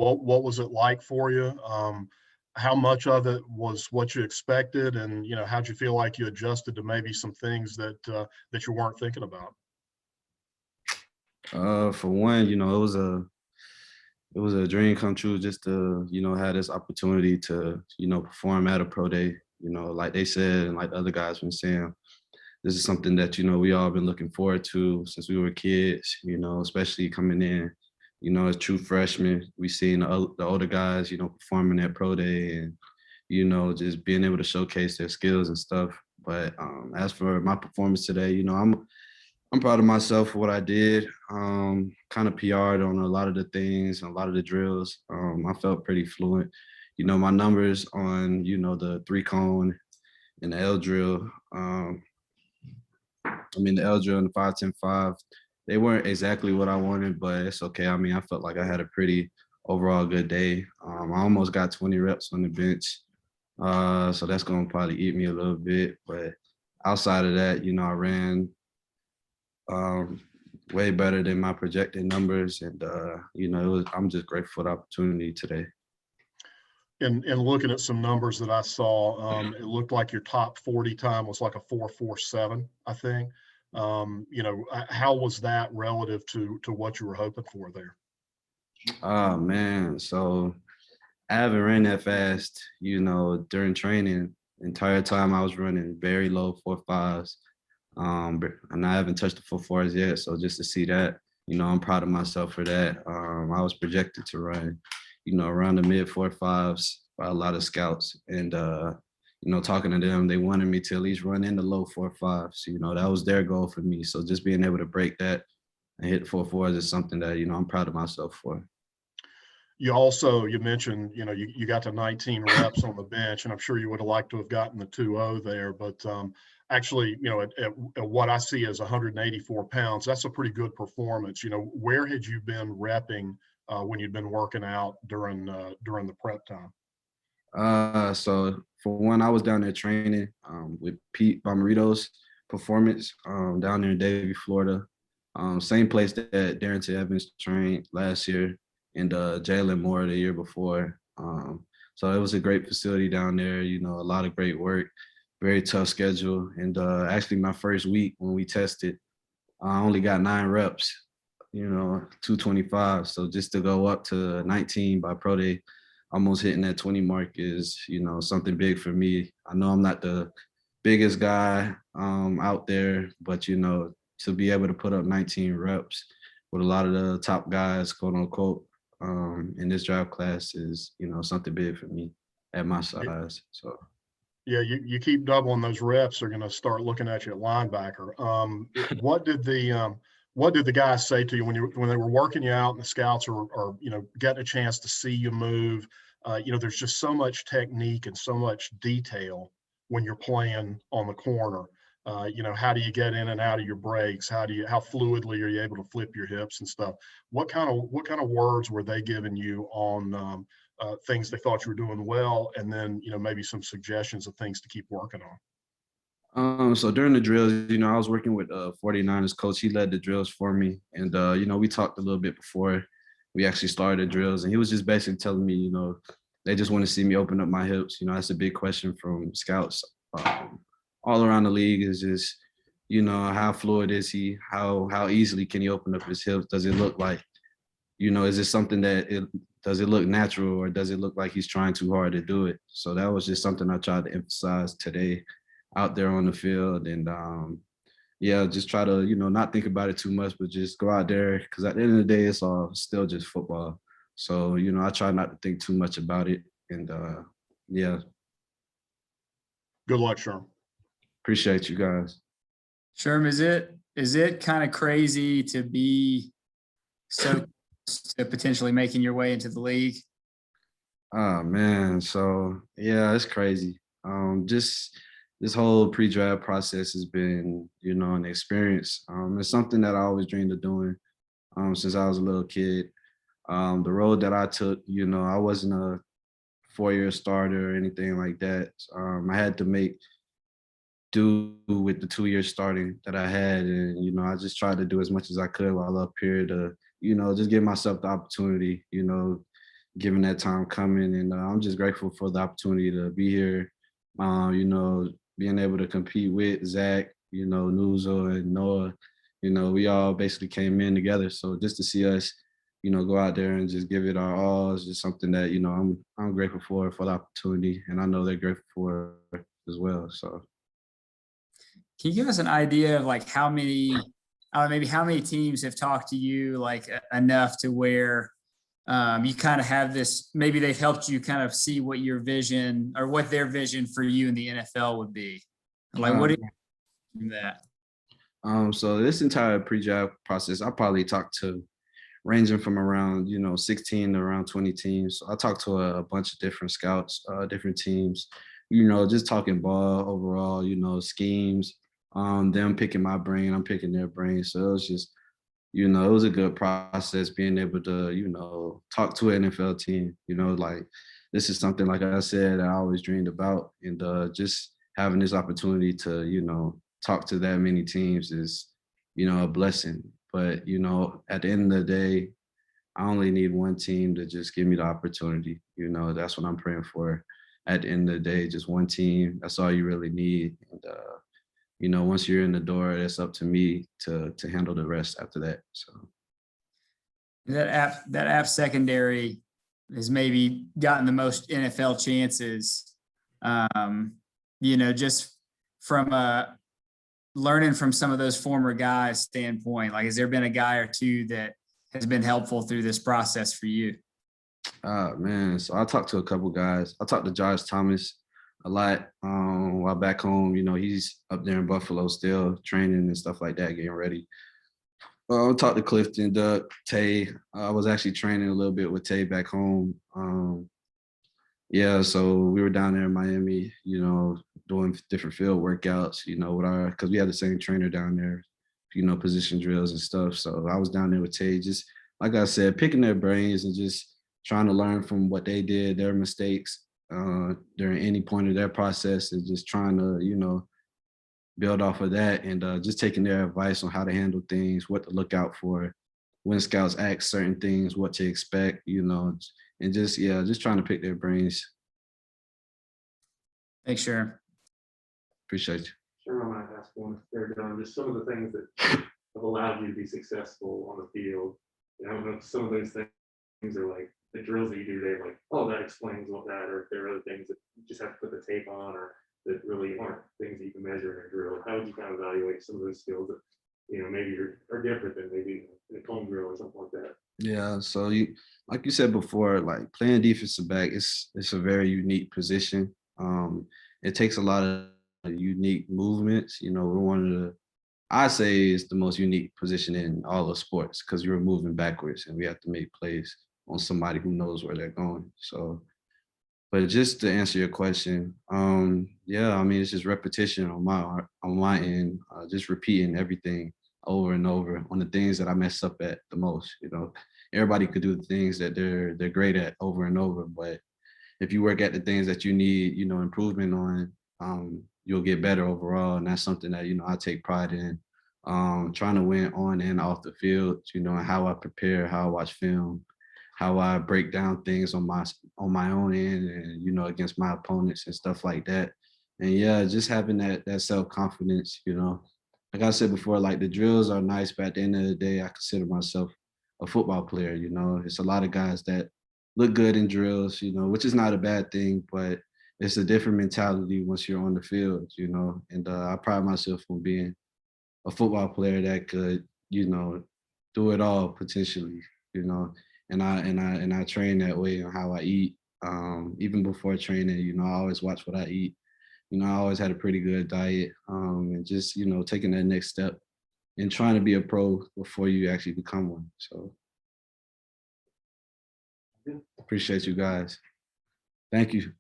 What was it like for you? How much of it was what you expected, and how'd you feel like you adjusted to maybe some things that you weren't thinking about? For one, it was a dream come true just to, have this opportunity to, perform at a pro day. Like they said, and like the other guys been saying, this is something that, we all been looking forward to since we were kids, especially coming in, as true freshmen. We seen the older guys, performing at pro day and, just being able to showcase their skills and stuff. But as for my performance today, I'm proud of myself for what I did. Kind of PR'd on a lot of the things, a lot of the drills. I felt pretty fluent. My numbers on, the 3 cone and the L drill. The L drill and the 5-10-5, they weren't exactly what I wanted, but it's okay. I felt like I had a pretty overall good day. I almost got 20 reps on the bench. So that's gonna probably eat me a little bit. But outside of that, I ran um, way better than my projected numbers. And, I'm just grateful for the opportunity today. And looking at some numbers that I saw, it looked like your top 40 time was like a 4:47, I think. How was that relative to what you were hoping for there? Oh man. So I haven't ran that fast, during training. Entire time I was running very low 4.5s. And I haven't touched the 4.4s yet. So just to see that, I'm proud of myself for that. I was projected to run, around the mid 4.5s by a lot of scouts. And talking to them, they wanted me to at least run in the low 4.5s. That was their goal for me. So just being able to break that and hit 4.4s is something that, I'm proud of myself for. You mentioned, you got to 19 reps on the bench, and I'm sure you would have liked to have gotten the 2.0 there, but actually, at what I see as 184 pounds, that's a pretty good performance. Where had you been repping when you'd been working out during the prep time? So for one, I was down there training with Pete Bomarito's performance down there in Davie, Florida. Same place that Darrington Evans trained last year and Jalen Moore the year before. So it was a great facility down there, a lot of great work, very tough schedule. And actually my first week when we tested, I only got 9 reps, 225. So just to go up to 19 by pro day, almost hitting that 20 mark is, something big for me. I know I'm not the biggest guy out there, but, to be able to put up 19 reps with a lot of the top guys, quote unquote, in this draft class is, something big for me at my size. So. Yeah, you keep doubling those reps, they're going to start looking at you at linebacker. What did the guys say to you when they were working you out and the scouts are getting a chance to see you move? There's just so much technique and so much detail when you're playing on the corner. How do you get in and out of your breaks? How fluidly are you able to flip your hips and stuff? What kind of words were they giving you on things they thought you were doing well, and then maybe some suggestions of things to keep working on? So during the drills, I was working with 49ers coach. He led the drills for me. And, we talked a little bit before we actually started the drills. And he was just basically telling me, they just want to see me open up my hips. That's a big question from scouts all around the league is just, how fluid is he? How easily can he open up his hips? Does it look like, is it something does it look natural, or does it look like he's trying too hard to do it? So that was just something I tried to emphasize today out there on the field. And just try to, not think about it too much, but just go out there, because at the end of the day, it's all still just football. So, I try not to think too much about it. And yeah. Good luck, Sherm. Appreciate you guys. Sherm, is it kind of crazy to be so close to potentially making your way into the league? Oh man, so yeah, it's crazy. Just this whole pre-draft process has been, an experience. It's something that I always dreamed of doing since I was a little kid. The road that I took, I wasn't a 4-year starter or anything like that. I had to make do with the 2 years starting that I had. And, I just tried to do as much as I could while up here to, just give myself the opportunity, given that time coming. And I'm just grateful for the opportunity to be here. You know, being able to compete with Zach, you know, Nuzo and Noah, you know, we all basically came in together. So just to see us, you know, go out there and just give it our all is just something that, you know, I'm grateful for the opportunity, and I know they're grateful for it as well. So Can you give us an idea of like how many, maybe how many teams have talked to you like enough to where you kind of have this, maybe they've helped you kind of see what your vision or what their vision for you in the NFL would be? Like, what do you think from that? So this entire pre-draft process, I probably talked to ranging from around, you know, 16 to around 20 teams. So I talked to a bunch of different scouts, different teams, you know, just talking ball overall, you know, schemes, them picking my brain, I'm picking their brain. So it was just, you know, it was a good process being able to, you know, talk to an NFL team, you know, like this is something, like I said, I always dreamed about. And just having this opportunity to, you know, talk to that many teams is, you know, a blessing. But, you know, at the end of the day, I only need one team to just give me the opportunity. You know, that's what I'm praying for. At the end of the day, just one team. That's all you really need. And, you know, once you're in the door, it's up to me to handle the rest after that. So That app secondary has maybe gotten the most NFL chances. You know, just from learning from some of those former guys' standpoint, like has there been a guy or two that has been helpful through this process for you? man, so I talked to a couple guys. I talked to Josh Thomas a lot while back home. You know, he's up there in Buffalo still training and stuff like that, getting ready. I talked to Clifton, Doug, Tay. I was actually training a little bit with Tay back home. Yeah, so we were down there in Miami, you know, doing different field workouts, you know, with because we had the same trainer down there, you know, position drills and stuff. So I was down there with Tay, just like I said, picking their brains and just trying to learn from what they did, their mistakes during any point of their process, and just trying to, you know, build off of that, and just taking their advice on how to handle things, what to look out for when scouts ask certain things, what to expect, you know, and just, yeah, just trying to pick their brains. Thanks, sure. Appreciate you. Sure, I might ask one if they're done. Just some of the things that have allowed you to be successful on the field. You know, I don't know if some of those things are like the drills that you do, they're like, oh, that explains what that, or if there are other things that you just have to put the tape on, or that really aren't things that you can measure in a drill. How would you kind of evaluate some of those skills that, you know, maybe are different than maybe in a cone drill or something like that? Yeah, so you, like you said before, like playing defensive back, it's a very unique position. It takes a lot of unique movements. You know, we're one of the, I say it's the most unique position in all of sports, because you're moving backwards and we have to make plays on somebody who knows where they're going. So, but just to answer your question, yeah, I mean, it's just repetition on my end, just repeating everything over and over on the things that I mess up at the most. You know, everybody could do the things that they're great at over and over, but if you work at the things that you need, you know, improvement on, you'll get better overall. And that's something that, you know, I take pride in, trying to win on and off the field, you know, and how I prepare, how I watch film, how I break down things on my own end, and, you know, against my opponents and stuff like that. And yeah, just having that self-confidence, you know, like I said before, like the drills are nice, but at the end of the day, I consider myself a football player. You know, it's a lot of guys that look good in drills, you know, which is not a bad thing, but it's a different mentality once you're on the field, you know. And I pride myself on being a football player that could, you know, do it all potentially, you know. And I train that way on how I eat. Even before training, you know, I always watch what I eat. You know, I always had a pretty good diet, and just, you know, taking that next step and trying to be a pro before you actually become one. So appreciate you guys. Thank you.